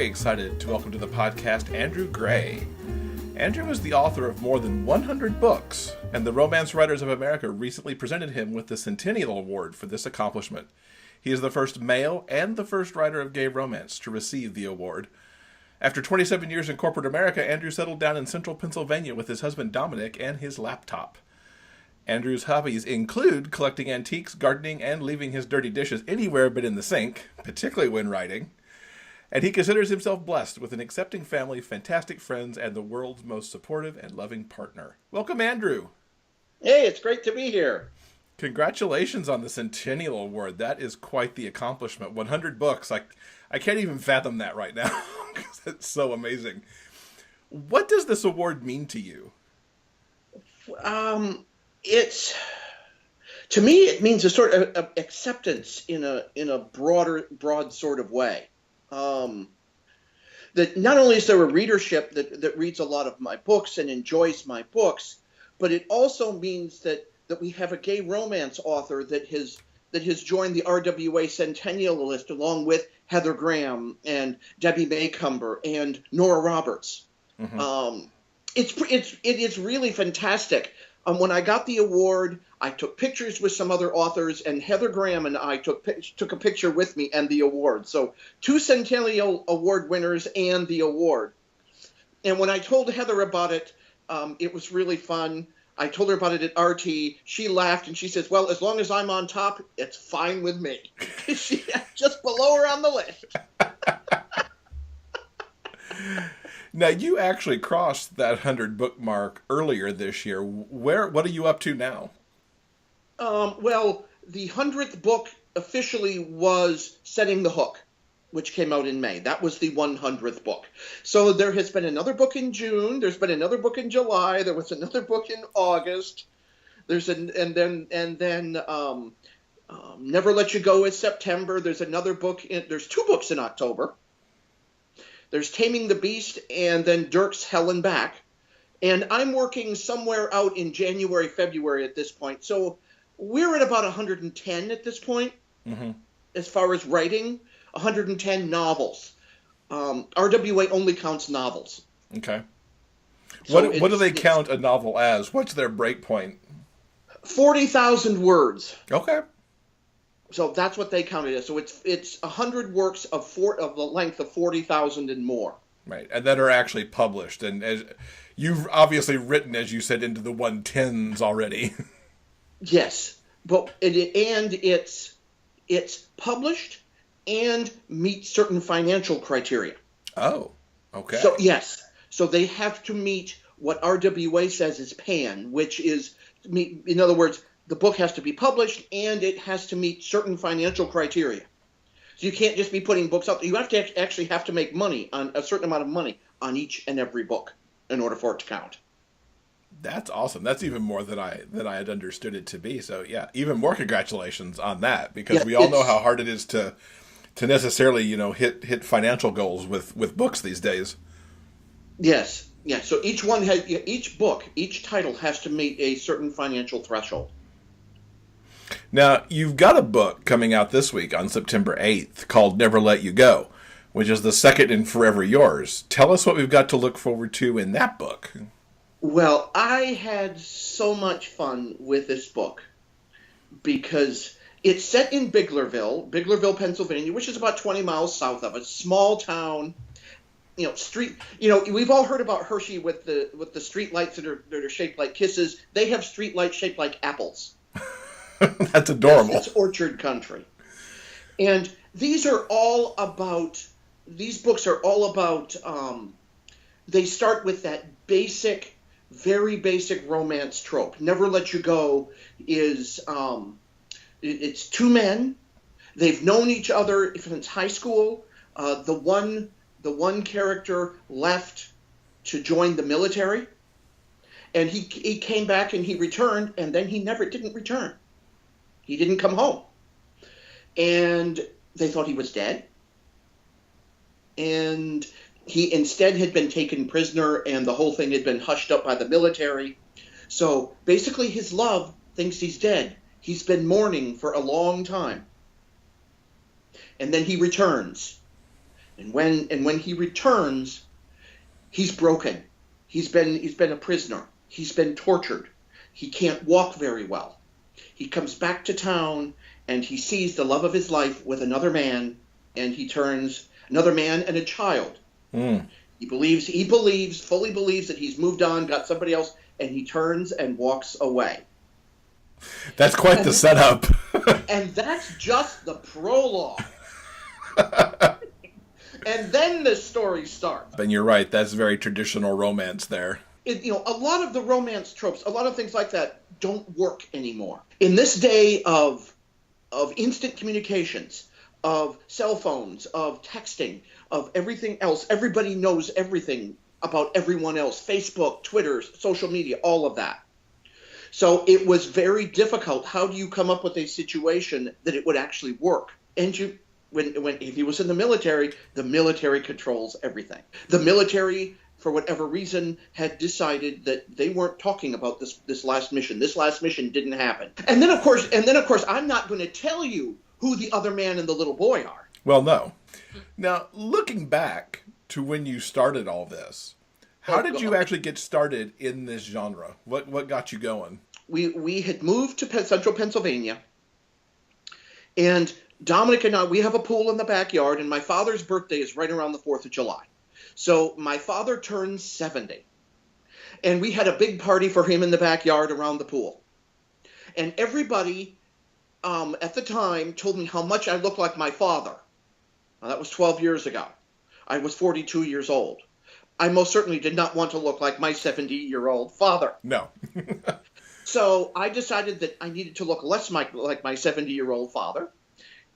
very excited to welcome to the podcast Andrew Gray. Andrew is the author of more than 100 books, and the Romance Writers of America recently presented him with the Centennial Award for this accomplishment. He is the first male and the first writer of gay romance to receive the award. After 27 years in corporate America, Andrew settled down in central Pennsylvania with his husband Dominic and his laptop. Andrew's hobbies include collecting antiques, gardening, and leaving his dirty dishes anywhere but in the sink, particularly when writing. And he considers himself blessed with an accepting family, fantastic friends, and the world's most supportive and loving partner. Welcome, Andrew. Hey, it's great to be here. Congratulations on the Centennial Award. That is quite the accomplishment. 100 books. I can't even fathom that right now because it's so amazing. What does this award mean to you? To me, it means a sort of acceptance in a broad sort of way. That not only is there a readership that reads a lot of my books and enjoys my books, but it also means that we have a gay romance author that has joined the RWA Centennial list along with Heather Graham and Debbie Maycumber and Nora Roberts. Mm-hmm. It is really fantastic. When I got the award, I took pictures with some other authors, and Heather Graham and I took a picture with me and the award. So 2 Centennial Award winners and the award. And when I told Heather about it, it was really fun. I told her about it at RT. She laughed and she says, well, as long as I'm on top, it's fine with me. She just below her on the list. Now, you actually crossed that 100 book mark earlier this year. What are you up to now? Well, the 100th book officially was Setting the Hook, which came out in May. That was the 100th book. So there has been another book in June. There's been another book in July. There was another book in August. And then Never Let You Go is September. There's another book. There's 2 books in October. There's Taming the Beast and then Dirk's Hell and Back. And I'm working somewhere out in January, February at this point. So we're at about 110 at this point, mm-hmm. as far as writing. 110 novels. RWA only counts novels. Okay. So what do they count a novel as? What's their break point? 40,000 words. Okay. So that's what they count it as. So it's 100 works of the length of 40,000 and more. Right, and that are actually published. And as you've obviously written, as you said, into the 110s already. Yes, but it's published and meets certain financial criteria. Oh, okay. So yes, so they have to meet what RWA says is PAN, which is, in other words, the book has to be published and it has to meet certain financial criteria. So you can't just be putting books out. You have to actually have to make money, on a certain amount of money on each and every book in order for it to count. That's awesome. That's even more than I had understood it to be. So yeah, even more congratulations on that, because we all know how hard it is to necessarily, hit financial goals with books these days. Yes. Yeah. So each book, each title has to meet a certain financial threshold. Now, you've got a book coming out this week on September 8th called Never Let You Go, which is the second in Forever Yours. Tell us what we've got to look forward to in that book. Well, I had so much fun with this book because it's set in Biglerville, Pennsylvania, which is about 20 miles south of us, small town. We've all heard about Hershey with the street lights that are shaped like kisses. They have street lights shaped like apples. That's adorable. It's orchard country. And these books are all about, they start with that very basic romance trope. Never Let You Go is, it's 2 men. They've known each other since high school. The one character left to join the military, and he came back and he returned, and then he didn't return. He didn't come home. And they thought he was dead. And he instead had been taken prisoner, and the whole thing had been hushed up by the military. So basically his love thinks he's dead. He's been mourning for a long time. And then he returns. And when he returns, he's broken. He's been a prisoner. He's been tortured. He can't walk very well. He comes back to town and he sees the love of his life with another man, and he turns another man and a child. Mm. He fully believes that he's moved on, got somebody else, and he turns and walks away. That's quite the setup. And that's just the prologue. And then the story starts. And you're right, that's very traditional romance there. A lot of the romance tropes, a lot of things like that don't work anymore. In this day of instant communications, of cell phones, of texting, of everything else, everybody knows everything about everyone else. Facebook, Twitter, social media, all of that. So it was very difficult. How do you come up with a situation that it would actually work? And if he was in the military controls everything. The military, for whatever reason, had decided that they weren't talking about this last mission. This last mission didn't happen. And then of course, I'm not going to tell you who the other man and the little boy are. Well, no. Now, looking back to when you started all this, how did you actually get started in this genre? What got you going? We had moved to central Pennsylvania, and Dominic and I, we have a pool in the backyard, and my father's birthday is right around the 4th of July. So my father turned 70, and we had a big party for him in the backyard around the pool. And everybody at the time told me how much I looked like my father. Now, that was 12 years ago. I was 42 years old. I most certainly did not want to look like my 70-year-old father. No. So I decided that I needed to look less like my 70-year-old father,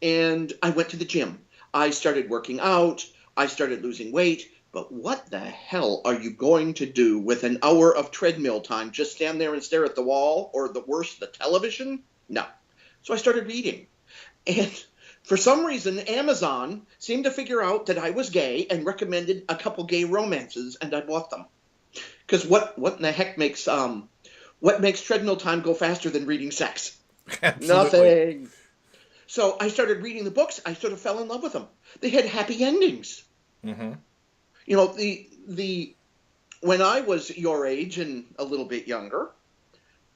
and I went to the gym. I started working out. I started losing weight. But what the hell are you going to do with an hour of treadmill time? Just stand there and stare at the wall, or the worst, the television? No. So I started reading. And for some reason, Amazon seemed to figure out that I was gay and recommended a couple gay romances, and I bought them. Because what in the heck makes treadmill time go faster than reading sex? Absolutely. Nothing. So I started reading the books. I sort of fell in love with them. They had happy endings. Mm-hmm. When I was your age and a little bit younger,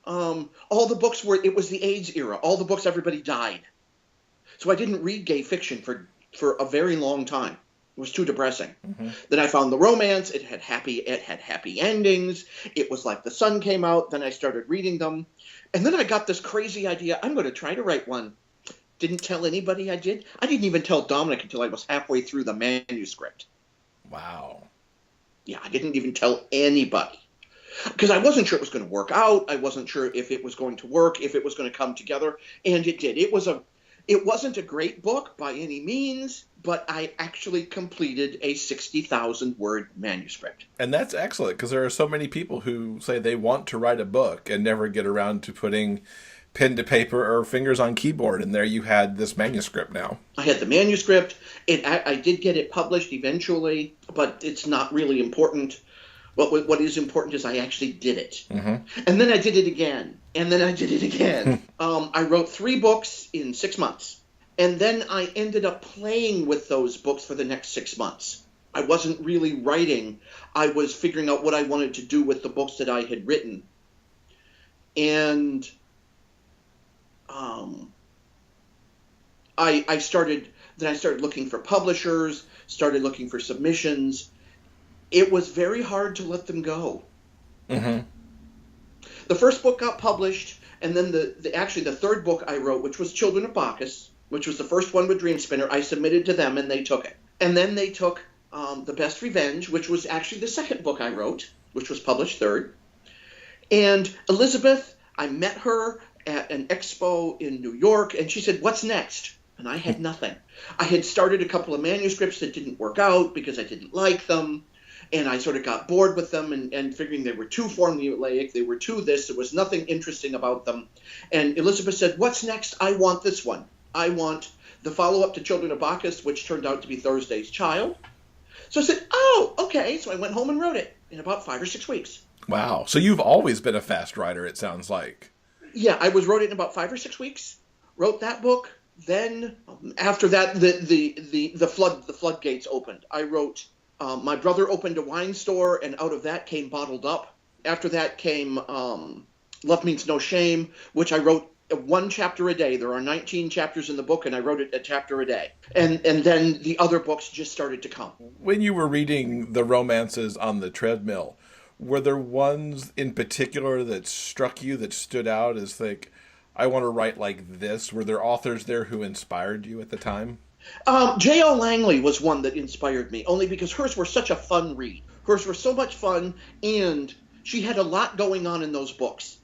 all the books it was the AIDS era. All the books, everybody died. So I didn't read gay fiction for a very long time. It was too depressing. Mm-hmm. Then I found the romance. It had happy endings. It was like the sun came out. Then I started reading them. And then I got this crazy idea. I'm going to try to write one. Didn't tell anybody I did. I didn't even tell Dominic until I was halfway through the manuscript. Wow. Yeah, I didn't even tell anybody. Because I wasn't sure it was going to work out. I wasn't sure if it was going to work, if it was going to come together. And it did. It wasn't a great book by any means, but I actually completed a 60,000-word manuscript. And that's excellent, because there are so many people who say they want to write a book and never get around to putting pen to paper or fingers on keyboard, and there you had this manuscript now. I had the manuscript. I did get it published eventually, but it's not really important. What is important is I actually did it. Mm-hmm. And then I did it again. And then I did it again. I wrote 3 books in 6 months. And then I ended up playing with those books for the next 6 months. I wasn't really writing. I was figuring out what I wanted to do with the books that I had written. And I started looking for publishers, started looking for submissions. It was very hard to let them go. Mm-hmm. The first book got published, and then the third book I wrote, which was Children of Bacchus, which was the first one with Dream Spinner, I submitted to them, and they took it. And then they took The Best Revenge, which was actually the second book I wrote, which was published third. And Elizabeth, I met her at an expo in New York, and she said, "What's next?" And I had nothing. I had started a couple of manuscripts that didn't work out because I didn't like them, and I sort of got bored with them and figuring they were too formulaic, they were too this, there was nothing interesting about them. And Elizabeth said, "What's next? I want this one. I want the follow-up to Children of Bacchus," which turned out to be Thursday's Child. So I said, "Oh, okay." So I went home and wrote it in about 5 or 6 weeks. Wow. So you've always been a fast writer, it sounds like. Yeah, I wrote it in about 5 or 6 weeks. Wrote that book. Then after that, the floodgates opened. I wrote My Brother Opened a Wine Store, and out of that came Bottled Up. After that came Love Means No Shame, which I wrote one chapter a day. There are 19 chapters in the book, and I wrote it a chapter a day. And then the other books just started to come. When you were reading the romances on the treadmill, were there ones in particular that struck you, that stood out as like, I want to write like this? Were there authors there who inspired you at the time? J.L. Langley was one that inspired me, only because hers were such a fun read. Hers were so much fun, and she had a lot going on in those books.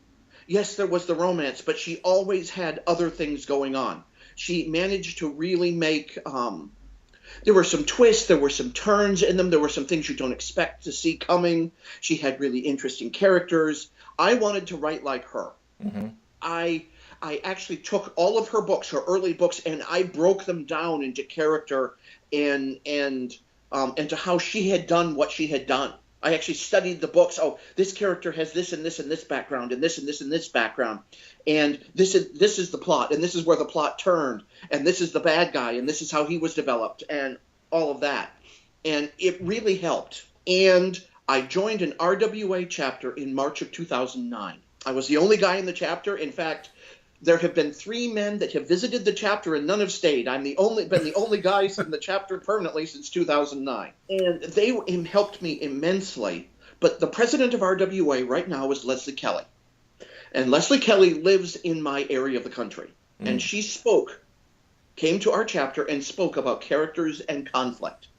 Yes, there was the romance, but she always had other things going on. She managed to really make, there were some twists, there were some turns in them, there were some things you don't expect to see coming. She had really interesting characters. I wanted to write like her. Mm-hmm. I actually took all of her books, her early books, and I broke them down into character and to how she had done what she had done. I actually studied the books. Oh, this character has this and this and this background, and this and this and this background, and this is the plot, and this is where the plot turned, and this is the bad guy, and this is how he was developed, and all of that. And it really helped. And I joined an RWA chapter in March of 2009. I was the only guy in the chapter. In fact, there have been 3 men that have visited the chapter and none have stayed. I've been the only guy in the chapter permanently since 2009. And they helped me immensely. But the president of RWA right now is Leslie Kelly. And Leslie Kelly lives in my area of the country. Mm. And she came to our chapter and spoke about characters and conflict.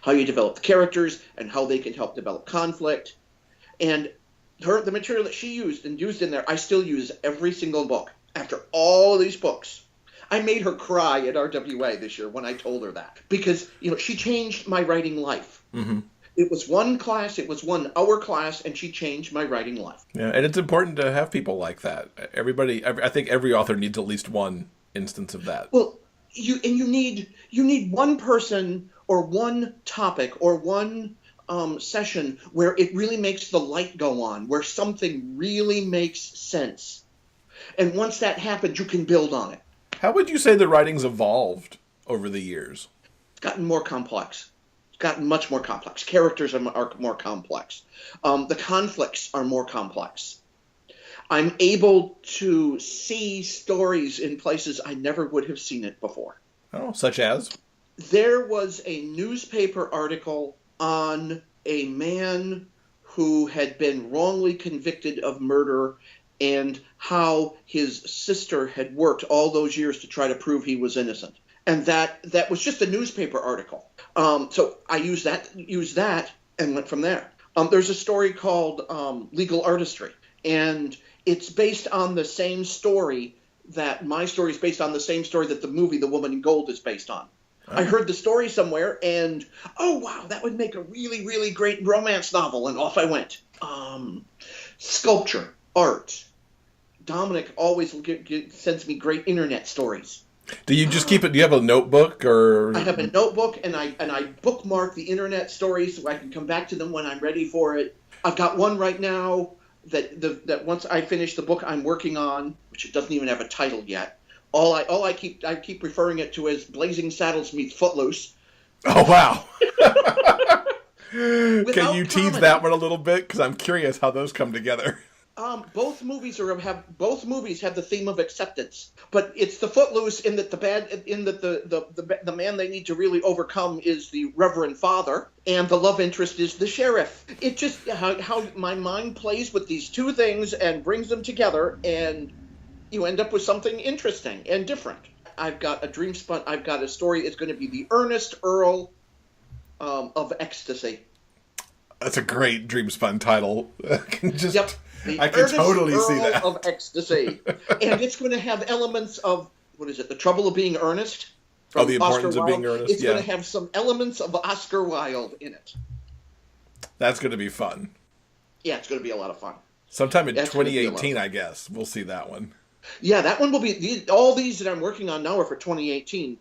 How you develop the characters and how they can help develop conflict. And the material that she used in there, I still use every single book. After all of these books, I made her cry at RWA this year when I told her that, because she changed my writing life. Mm-hmm. It was one class, it was 1 hour class, and she changed my writing life. Yeah, and it's important to have people like that. I think every author needs at least one instance of that. Well, you need one person or one topic or one session where it really makes the light go on, where something really makes sense. And once that happens, you can build on it. How would you say the writing's evolved over the years? It's gotten more complex. It's gotten much more complex. Characters are more complex. The conflicts are more complex. I'm able to see stories in places I never would have seen it before. Oh, such as? There was a newspaper article on a man who had been wrongly convicted of murder and how his sister had worked all those years to try to prove he was innocent. And that was just a newspaper article. So I used that and went from there. There's a story called Legal Artistry, and it's based on the same story that my story is based on, the same story that the movie The Woman in Gold is based on. I heard the story somewhere, and, oh, wow, that would make a really, really great romance novel, and off I went. Sculpture, art. Dominic always sends me great internet stories. Do you just keep it? Do you have a notebook, or? I have a notebook, and I bookmark the internet stories so I can come back to them when I'm ready for it. I've got one right now that once I finish the book I'm working on, which it doesn't even have a title yet. I keep referring it to as Blazing Saddles meets Footloose. Oh wow! Can you tease that one a little bit? Because I'm curious how those come together. Both movies have the theme of acceptance, but it's the Footloose in that the man they need to really overcome is the Reverend Father, and the love interest is the sheriff. It just how my mind plays with these two things and brings them together, and you end up with something interesting and different. I've got a dream spun. I've got a story. It's going to be the Ernest Earl of Ecstasy. That's a great dream spun title. Yep. I can totally see that. Of Ecstasy. And it's going to have elements of, The Trouble of Being Earnest? Oh, the importance of being earnest. It's going to have some elements of Oscar Wilde in it. That's going to be fun. Yeah, it's going to be a lot of fun. Sometime in 2018, I guess. We'll see that one. Yeah, that one will be... All these that I'm working on now are for 2018.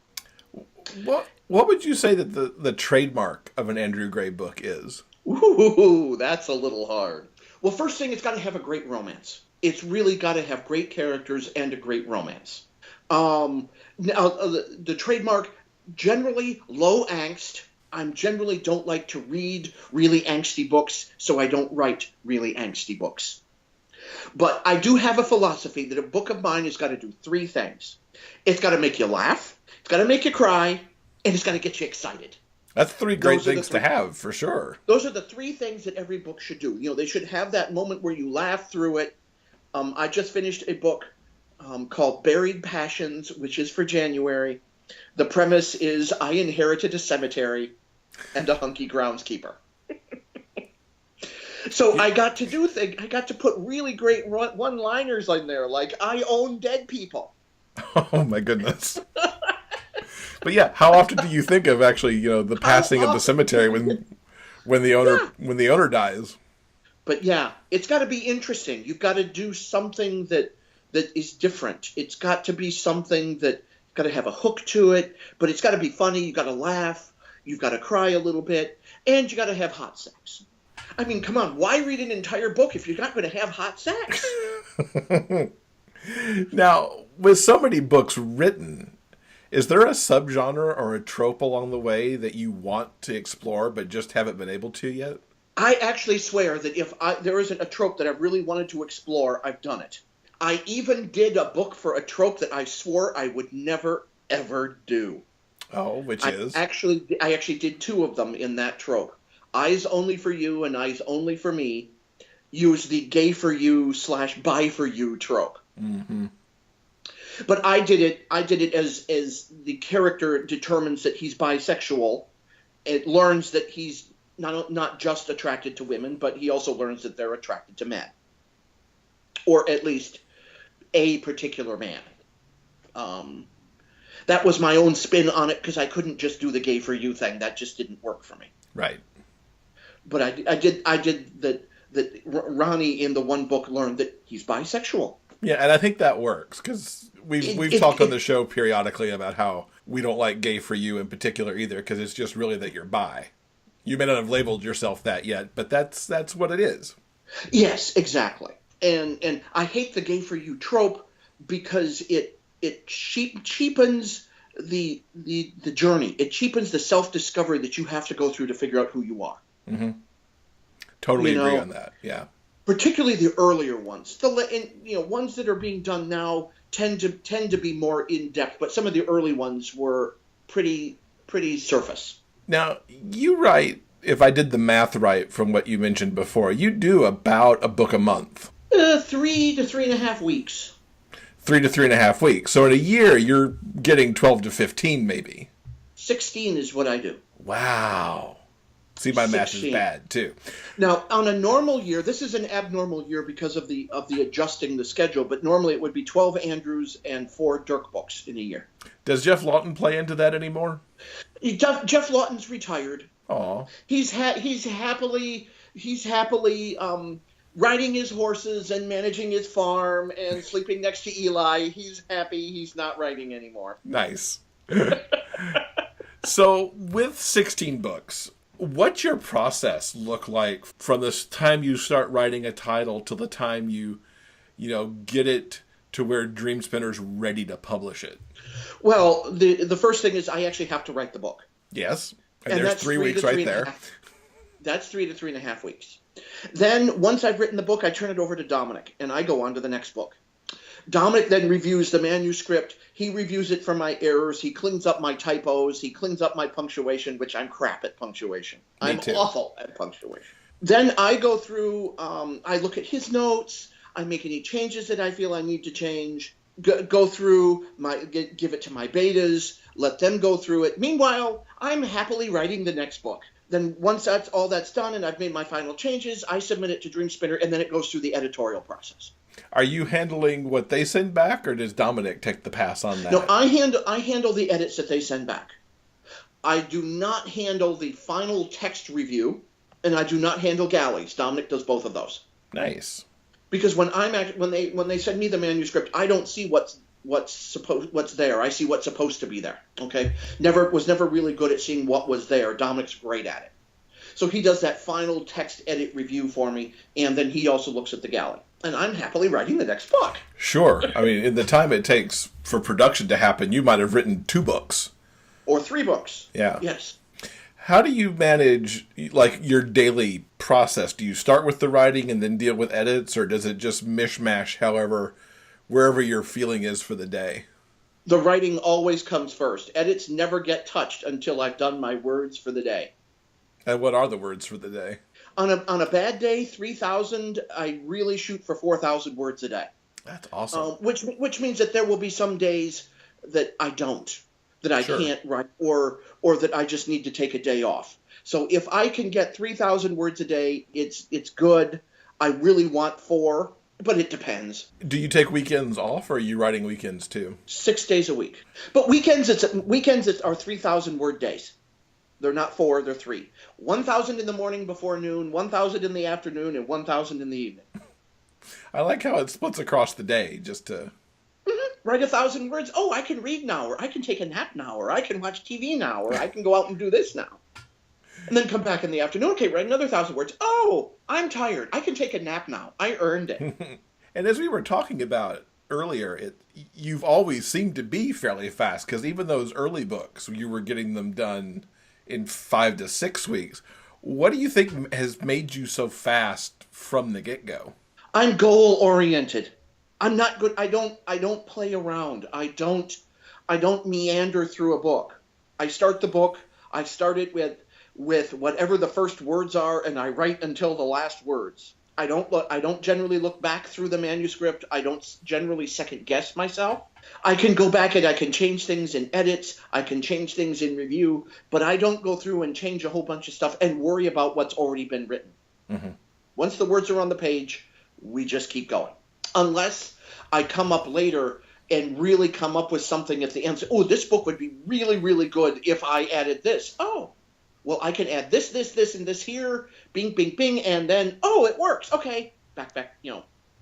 What would you say that the trademark of an Andrew Gray book is? Ooh, that's a little hard. Well, first thing, it's got to have a great romance. It's really got to have great characters and a great romance. Now, the trademark, generally low angst. I generally don't like to read really angsty books, so I don't write really angsty books. But I do have a philosophy that a book of mine has got to do three things. It's got to make you laugh, it's got to make you cry, and it's got to get you excited. That's three great things to have, for sure. Those are the three things that every book should do. They should have that moment where you laugh through it. I just finished a book called Buried Passions, which is for January. The premise is I inherited a cemetery and a hunky groundskeeper. So I got to put really great one-liners in there, like I own dead people. Oh my goodness. But yeah, how often do you think of actually, the passing of the cemetery when the owner dies? But yeah, it's got to be interesting. You've got to do something that is different. It's got to be something that got to have a hook to it, but it's got to be funny. You got to laugh. You've got to cry a little bit, and you got to have hot sex. I mean, come on, why read an entire book if you're not going to have hot sex? Now, with so many books written, is there a subgenre or a trope along the way that you want to explore but just haven't been able to yet? I actually swear that if there isn't a trope that I really wanted to explore, I've done it. I even did a book for a trope that I swore I would never, ever do. Oh, which is? I actually did two of them in that trope. Eyes Only for You and Eyes Only for Me use the gay for you / bi for you trope. Mm-hmm. But I did it as the character determines that he's bisexual. It learns that he's not just attracted to women, but he also learns that they're attracted to men. Or at least a particular man. That was my own spin on it because I couldn't just do the gay for you thing. That just didn't work for me. Right. But I did that Ronnie in the one book learned that he's bisexual. Yeah, and I think that works because we've talked on the show periodically about how we don't like gay for you in particular either because it's just really that you're bi. You may not have labeled yourself that yet, but that's what it is. Yes, exactly. And I hate the gay for you trope because it cheapens the journey. It cheapens the self-discovery that you have to go through to figure out who you are. Mm-hmm. Totally agree on that. Yeah. Particularly the earlier ones. Ones that are being done now tend to be more in depth, but some of the early ones were pretty surface. Now, you write, if I did the math right from what you mentioned before, you do about a book a month. 3 to 3.5 weeks. 3 to 3.5 weeks. So in a year, you're getting 12 to 15 maybe. 16 is what I do. Wow. See, my 16. Math is bad, too. Now, on a normal year, this is an abnormal year because of the adjusting the schedule, but normally it would be 12 Andrews and 4 Dirk books in a year. Does Jeff Lawton play into that anymore? Jeff Lawton's retired. Aw. He's happily riding his horses and managing his farm and sleeping next to Eli. He's happy he's not writing anymore. Nice. So, with 16 books, what's your process look like from the time you start writing a title to the time you get it to where Dreamspinner's ready to publish it? Well, the first thing is I actually have to write the book. Yes. And there's 3 weeks right there. That's 3 to 3.5 weeks. Then, once I've written the book, I turn it over to Dominic, and I go on to the next book. Dominic then reviews the manuscript. He reviews it for my errors. He cleans up my typos. He cleans up my punctuation, which I'm crap at punctuation. I'm awful at punctuation. Then I go through, I look at his notes. I make any changes that I feel I need to change. Go through, give it to my betas, let them go through it. Meanwhile, I'm happily writing the next book. Then once that's done and I've made my final changes, I submit it to Dreamspinner, and then it goes through the editorial process. Are you handling what they send back, or does Dominic take the pass on that? No, I handle the edits that they send back. I do not handle the final text review, and I do not handle galleys. Dominic does both of those. Nice. Because when they send me the manuscript, I don't see what's there. I see what's supposed to be there. Okay, was never really good at seeing what was there. Dominic's great at it. So he does that final text edit review for me, and then he also looks at the galley. and I'm happily writing the next book. Sure. I mean, in the time it takes for production to happen, you might have written 2 books. Or 3 books. Yeah. Yes. How do you manage, like, your daily process? Do you start with the writing and then deal with edits, or does it just mishmash wherever your feeling is for the day? The writing always comes first. Edits never get touched until I've done my words for the day. And what are the words for the day? On a bad day, 3,000, I really shoot for 4,000 words a day. That's awesome. Which means that there will be some days that I don't, that I can't write, or that I just need to take a day off. So if I can get 3,000 words a day, it's good. I really want 4, but it depends. Do you take weekends off, or are you writing weekends too? 6 days a week. But weekends are 3,000 word days. They're not 4, they're 3. 1,000 in the morning before noon, 1,000 in the afternoon, and 1,000 in the evening. I like how it splits across the day, just to... Write 1,000 words. Oh, I can read now, or I can take a nap now, or I can watch TV now, or I can go out and do this now. And then come back in the afternoon. Okay, write another 1,000 words. Oh, I'm tired. I can take a nap now. I earned it. And as we were talking about earlier, you've always seemed to be fairly fast, because even those early books, you were getting them done in 5 to 6 weeks. What do you think has made you so fast from the get-go? I'm goal-oriented. I'm not good. I don't play around. I don't meander through a book. I start the book. I start it with whatever the first words are, and I write until the last words. I don't generally look back through the manuscript. I don't generally second guess myself. I can go back and I can change things in edits. I can change things in review, but I don't go through and change a whole bunch of stuff and worry about what's already been written. Mm-hmm. Once the words are on the page, we just keep going. Unless I come up later and really come up with something at the end. Oh, this book would be really, really good if I added this. Oh, well, I can add this, and this here. Bing, bing, bing, and then, oh, it works. Okay, back.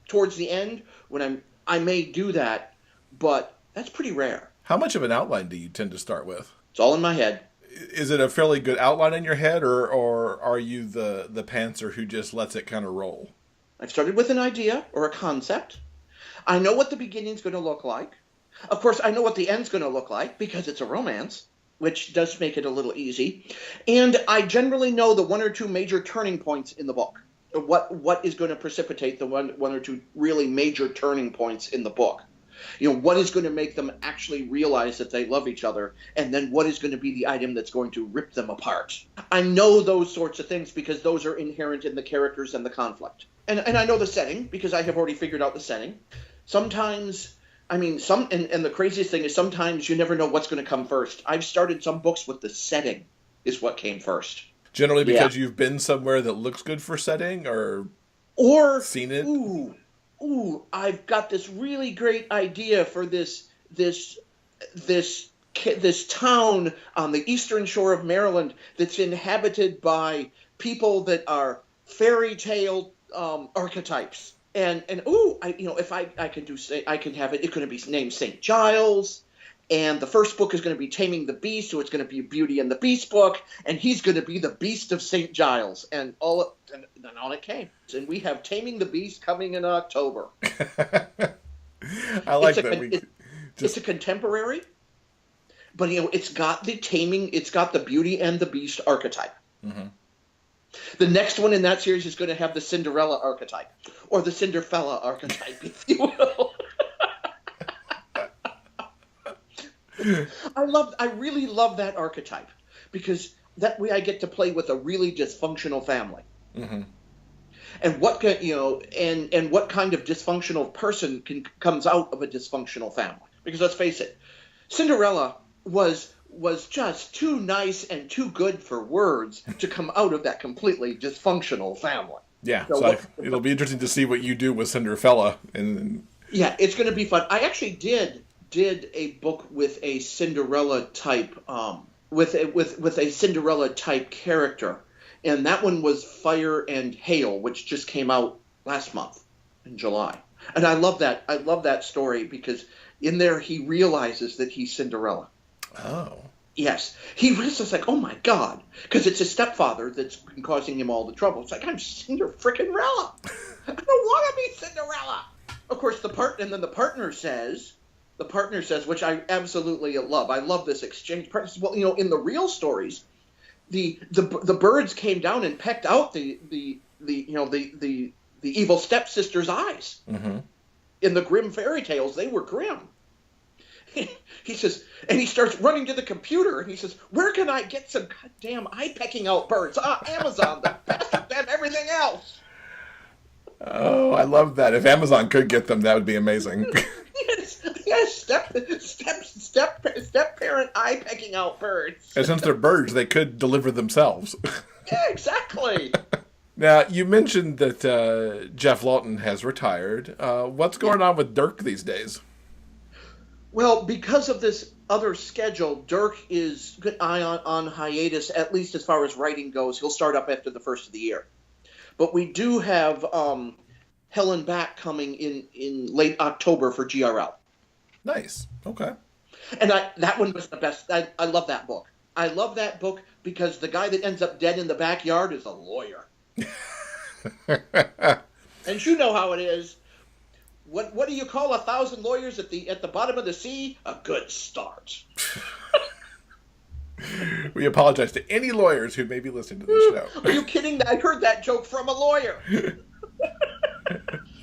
Towards the end, when I may do that, but that's pretty rare. How much of an outline do you tend to start with? It's all in my head. Is it a fairly good outline in your head, or are you the pantser who just lets it kind of roll? I've started with an idea or a concept. I know what the beginning's going to look like. Of course, I know what the end's going to look like because it's a romance, which does make it a little easy. And I generally know the 1 or 2 major turning points in the book. What is going to precipitate the one or two really major turning points in the book. What is going to make them actually realize that they love each other, and then what is going to be the item that's going to rip them apart. I know those sorts of things because those are inherent in the characters and the conflict. And I know the setting because I have already figured out the setting. Sometimes, and the craziest thing is sometimes you never know what's going to come first. I've started some books with the setting is what came first. Generally because you've been somewhere that looks good for setting, or seen it? I've got this really great idea for this town on the eastern shore of Maryland that's inhabited by people that are fairy tale archetypes. If I can have it going to be named St. Giles, and the first book is going to be Taming the Beast, so it's going to be Beauty and the Beast book, and he's going to be the Beast of St. Giles, and then on it came. And we have Taming the Beast coming in October. I like that. It's a contemporary, but it's got the Beauty and the Beast archetype. Mm-hmm. The next one in that series is going to have the Cinderella archetype, or the Cinderfella archetype, if you will. I really love that archetype because that way I get to play with a really dysfunctional family. Mm-hmm. And what kind of dysfunctional person comes out of a dysfunctional family? Because let's face it, Cinderella was just too nice and too good for words to come out of that completely dysfunctional family. Yeah, so it'll be interesting to see what you do with Cinderfella. Yeah, it's going to be fun. I actually did a book with a Cinderella type with a Cinderella type character, and that one was Fire and Hail, which just came out last month in July. And I love that story because in there he realizes that he's Cinderella. Oh. Yes. He was just like, oh my God. Because it's his stepfather that's been causing him all the trouble. It's like, I'm Cinderella. I don't want to be Cinderella. Of course, the partner says, which I absolutely love. I love this exchange. Well, in the real stories, the birds came down and pecked out the evil stepsister's eyes. Mm-hmm. In the Grimm fairy tales, they were grim. He says, and he starts running to the computer, and he says, where can I get some goddamn eye-pecking out birds? Amazon, the bastard, have everything else. Oh, I love that. If Amazon could get them, that would be amazing. yes, step-parent eye-pecking out birds. And since they're birds, they could deliver themselves. Yeah, exactly. Now, you mentioned that Jeff Lawton has retired. What's going on with Dirk these days? Well, because of this other schedule, Dirk is on hiatus, at least as far as writing goes. He'll start up after the first of the year. But we do have Helen Back coming in late October for GRL. Nice. Okay. And that one was the best. I love that book. I love that book because the guy that ends up dead in the backyard is a lawyer. And you know how it is. What do you call 1,000 lawyers at the bottom of the sea? A good start. We apologize to any lawyers who may be listening to this show. Are you kidding? I heard that joke from a lawyer.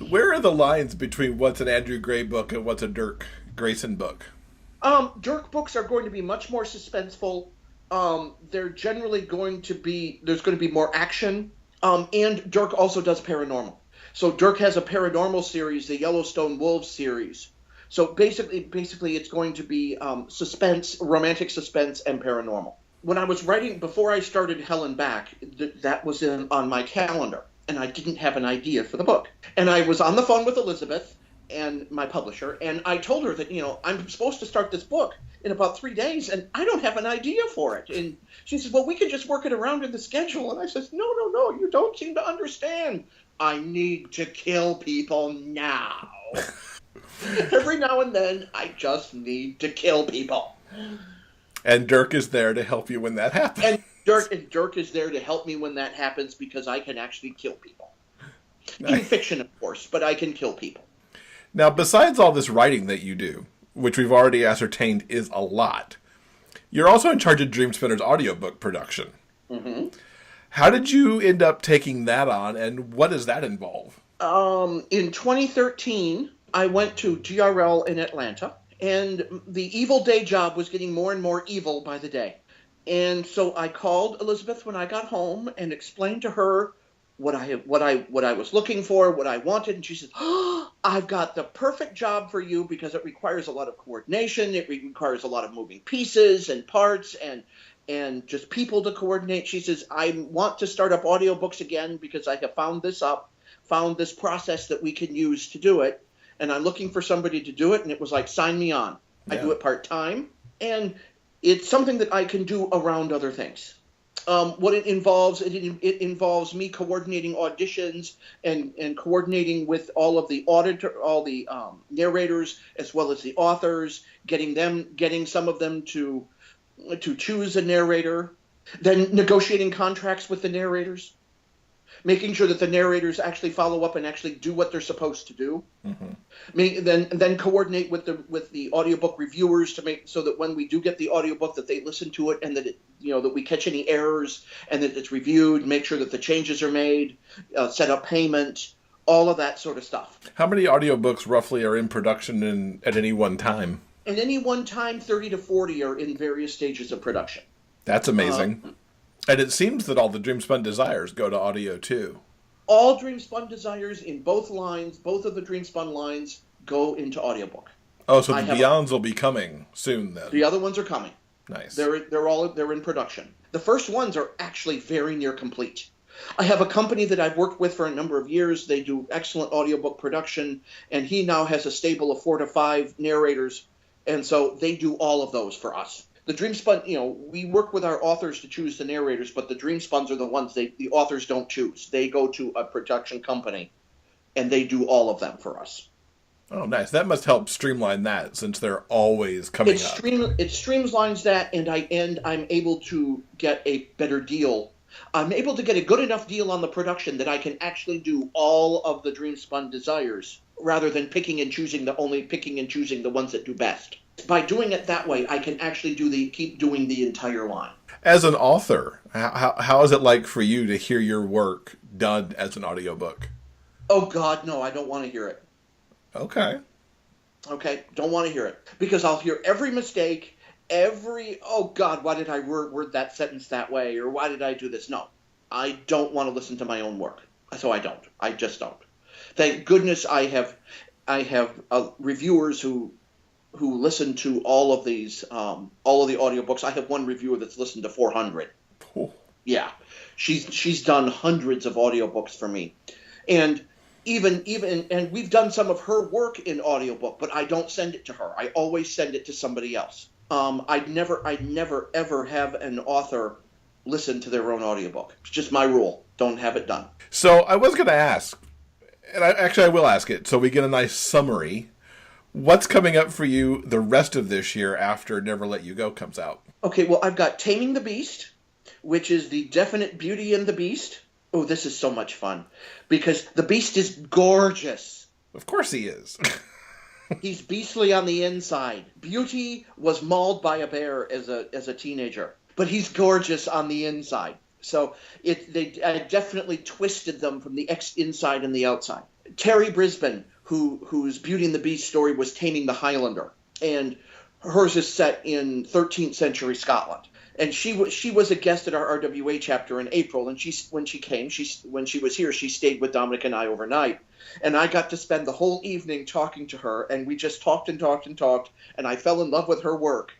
Where are the lines between what's an Andrew Gray book and what's a Dirk Grayson book? Dirk books are going to be much more suspenseful. They're generally there's going to be more action. And Dirk also does paranormal. So Dirk has a paranormal series, the Yellowstone Wolves series. So basically it's going to be suspense, romantic suspense, and paranormal. When I was writing, before I started Helen Back, that was on my calendar, and I didn't have an idea for the book. And I was on the phone with Elizabeth, and my publisher, and I told her that, I'm supposed to start this book in about 3 days, and I don't have an idea for it. And she says, well, we can just work it around in the schedule. And I says, no, you don't seem to understand. I need to kill people now. Every now and then, I just need to kill people. And Dirk is there to help you when that happens. And Dirk is there to help me when that happens because I can actually kill people. Nice. In fiction, of course, but I can kill people. Now, besides all this writing that you do, which we've already ascertained is a lot, you're also in charge of Dreamspinner's audiobook production. Mm-hmm. How did you end up taking that on, and what does that involve? In 2013, I went to GRL in Atlanta, and the evil day job was getting more and more evil by the day. And so I called Elizabeth when I got home and explained to her what I was looking for, what I wanted, and she said, oh, I've got the perfect job for you because it requires a lot of coordination, it requires a lot of moving pieces and parts and just people to coordinate. She says, I want to start up audiobooks again because I have found this process that we can use to do it, and I'm looking for somebody to do it, and it was like, sign me on. Yeah. I do it part-time, and it's something that I can do around other things. What it involves me coordinating auditions and coordinating with all the narrators as well as the authors, getting some of them to choose a narrator, then negotiating contracts with the narrators, making sure that the narrators actually follow up and actually do what they're supposed to do. Mm-hmm. Then coordinate with the audiobook reviewers to make so that when we do get the audiobook that they listen to it and that that we catch any errors and that it's reviewed, make sure that the changes are made, set up payment, all of that sort of stuff. How many audiobooks roughly are in production at any one time? At any one time, 30 to 40 are in various stages of production. That's amazing. And it seems that all the Dreamspun Desires go to audio, too. All Dreamspun Desires in both of the Dreamspun lines go into audiobook. Oh, so the Beyonds will be coming soon, then. The other ones are coming. Nice. They're in production. The first ones are actually very near complete. I have a company that I've worked with for a number of years. They do excellent audiobook production, and he now has a stable of 4 to 5 narrators, and so they do all of those for us. The Dreamspun, we work with our authors to choose the narrators, but the Dreamspuns are the ones the authors don't choose. They go to a production company, and they do all of them for us. Oh, nice. That must help streamline that since they're always coming up. It streamlines that, and I'm able to get a better deal. I'm able to get a good enough deal on the production that I can actually do all of the Dreamspun Desires rather than picking and choosing the ones that do best. By doing it that way, I can actually keep doing the entire line. As an author, how is it like for you to hear your work done as an audiobook? Oh, God, no, I don't want to hear it. Okay. Okay, don't want to hear it. Because I'll hear every mistake, oh, God, why did I word that sentence that way? Or why did I do this? No, I don't want to listen to my own work. So I don't. I just don't. Thank goodness I have reviewers who listen to all of the audiobooks. I have one reviewer that's listened to 400. Oh. Yeah, she's done hundreds of audiobooks for me, and even and we've done some of her work in audiobook, but I don't send it to her. I always send it to somebody else. I'd never ever have an author listen to their own audiobook. It's just my rule. Don't have it done. So I was going to ask, and I will ask it, so we get a nice summary. What's coming up for you the rest of this year after Never Let You Go comes out? Okay, well, I've got Taming the Beast, which is the definite Beauty and the Beast. Oh, this is so much fun because the Beast is gorgeous. Of course he is. He's beastly on the inside. Beauty was mauled by a bear as a teenager, but he's gorgeous on the inside. So I definitely twisted them from the inside and the outside. Terry Brisbane, whose Beauty and the Beast story was Taming the Highlander, and hers is set in 13th century Scotland. And she was a guest at our RWA chapter in April, and when she was here, she stayed with Dominic and I overnight. And I got to spend the whole evening talking to her, and we just talked and talked and talked, and I fell in love with her work.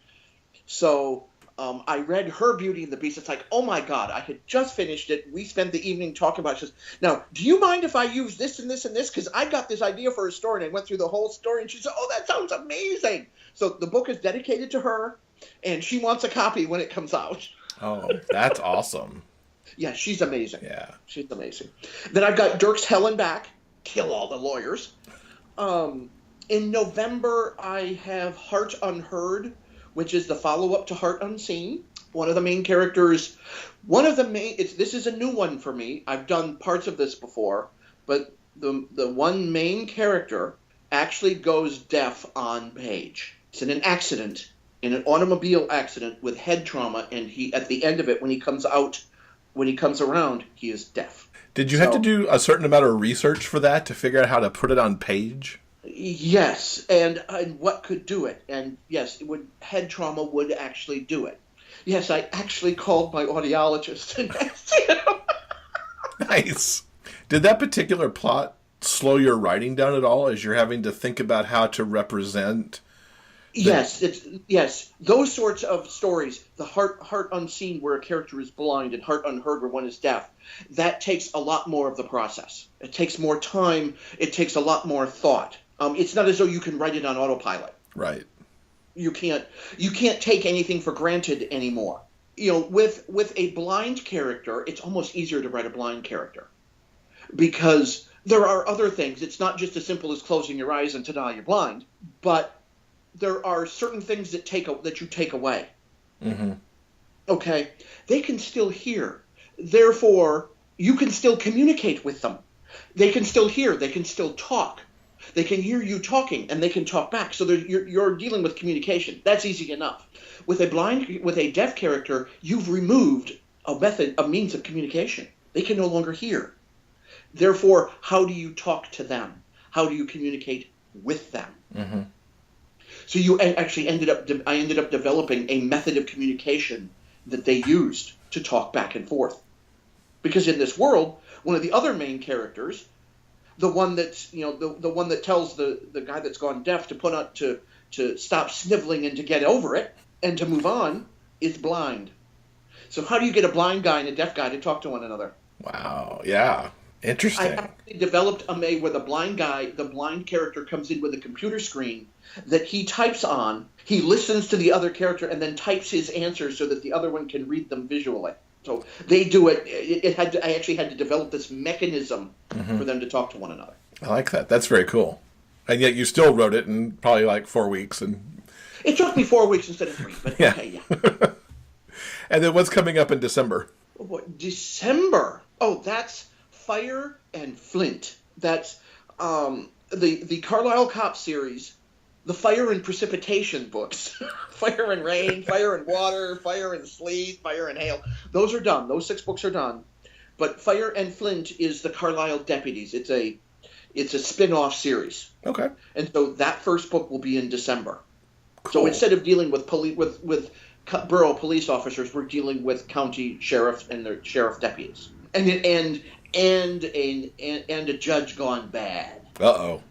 So I read her Beauty and the Beast. It's like, oh my God, I had just finished it. We spent the evening talking about it. She says, now, do you mind if I use this and this and this? Because I got this idea for a story, and I went through the whole story, and she said, oh, that sounds amazing. So the book is dedicated to her, and she wants a copy when it comes out. Oh, that's awesome. Yeah, she's amazing. Yeah. She's amazing. Then I've got Dirk's Helen back. Kill all the lawyers. In November, I have Heart Unheard, which is the follow-up to Heart Unseen. One of the main characters, this is a new one for me. I've done parts of this before, but the one main character actually goes deaf on page. It's in an accident, in an automobile accident with head trauma, and he, at the end of it, when he comes around, he is deaf. Did you have to do a certain amount of research for that to figure out how to put it on page? Yes, and what could do it? And yes, head trauma would actually do it. Yes, I actually called my audiologist and asked him. Nice. Did that particular plot slow your writing down at all as you're having to think about how to represent? Yes, those sorts of stories, the Heart Unseen where a character is blind and Heart Unheard where one is deaf, that takes a lot more of the process. It takes more time. It takes a lot more thought. It's not as though you can write it on autopilot. Right. You can't take anything for granted anymore. You know, with a blind character, it's almost easier to write a blind character because there are other things. It's not just as simple as closing your eyes and ta-da, you're blind, but there are certain things that you take away. Mm-hmm. Okay, they can still hear. Therefore, you can still communicate with them. They can still hear. They can still talk. They can hear you talking, and they can talk back. So you're dealing with communication. That's easy enough. With a deaf character, you've removed a means of communication. They can no longer hear. Therefore, how do you talk to them? How do you communicate with them? Mm-hmm. So I ended up developing a method of communication that they used to talk back and forth. Because in this world, one of the other main characters, the one that's the one that tells the guy that's gone deaf to stop sniveling and to get over it and to move on, is blind. So how do you get a blind guy and a deaf guy to talk to one another? Wow. Yeah. Interesting. I actually developed a way where the blind character comes in with a computer screen that he types on. He listens to the other character and then types his answers so that the other one can read them visually. So they do it. I actually had to develop this mechanism mm-hmm. for them to talk to one another. I like that. That's very cool. And yet you still wrote it in probably like 4 weeks. And It took me 4 weeks instead of 3, but yeah. okay, yeah. And then what's coming up in December? What, December? Oh, that's Fire and Flint. That's the Carlisle Cop series, the Fire and Precipitation books. Fire and Rain, Fire and Water, Fire and Sleet, Fire and Hail. Those are done. Those 6 books are done. But Fire and Flint is the Carlisle Deputies. It's a spin-off series. Okay. And so that first book will be in December. Cool. So instead of dealing with borough police officers, we're dealing with county sheriffs and their sheriff deputies, and a judge gone bad. Uh-oh.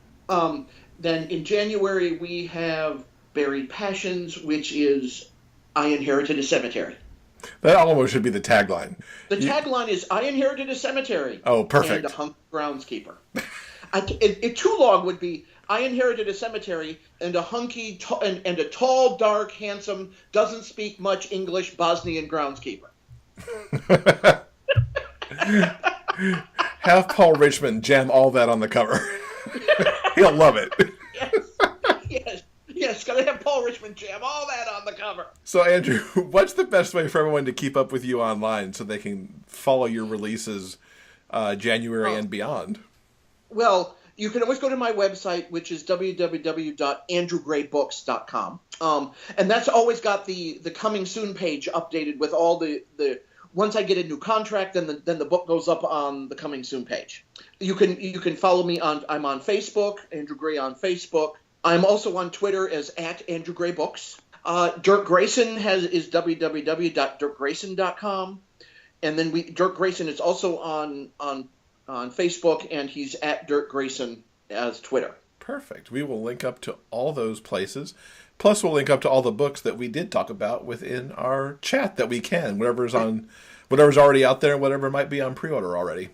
Then in January we have Buried Passions, which is I Inherited a Cemetery. That almost should be the tagline. The tagline is I Inherited a Cemetery. Oh, perfect. And a hunk groundskeeper. Too long would be I inherited a cemetery and a and a tall, dark, handsome, doesn't speak much English Bosnian groundskeeper. Have Paul Richmond jam all that on the cover. He'll love it. Yes, gotta have Paul Richmond jam all that on the cover. So, Andrew, what's the best way for everyone to keep up with you online so they can follow your releases January and beyond? Well, you can always go to my website, which is www.andrewgraybooks.com. And that's always got the coming soon page updated with all the once I get a new contract, then the book goes up on the coming soon page. You can follow me I'm on Facebook, Andrew Gray on Facebook. I'm also on Twitter as @AndrewGrayBooks. Dirk Grayson is www.dirkgrayson.com. And then Dirk Grayson is also on Facebook, and he's @Dirk Grayson as Twitter. Perfect. We will link up to all those places. Plus, we'll link up to all the books that we did talk about within our chat that we can. Whatever's already out there, and whatever might be on pre-order already.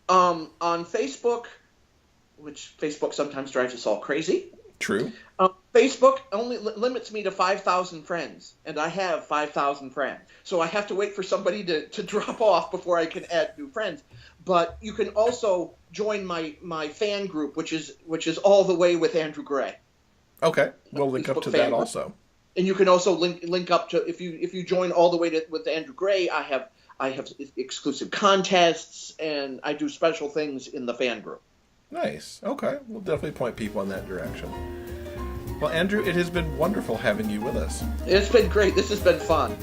On Facebook, which Facebook sometimes drives us all crazy. True. Facebook only limits me to 5,000 friends, and I have 5,000 friends. So I have to wait for somebody to drop off before I can add new friends. But you can also join my fan group, which is All the Way with Andrew Gray. Okay, we'll link up to that also. And you can also link up to if you join All the Way with Andrew Gray. I have exclusive contests, and I do special things in the fan group. Nice. Okay, we'll definitely point people in that direction. Well, Andrew, it has been wonderful having you with us. It's been great. This has been fun.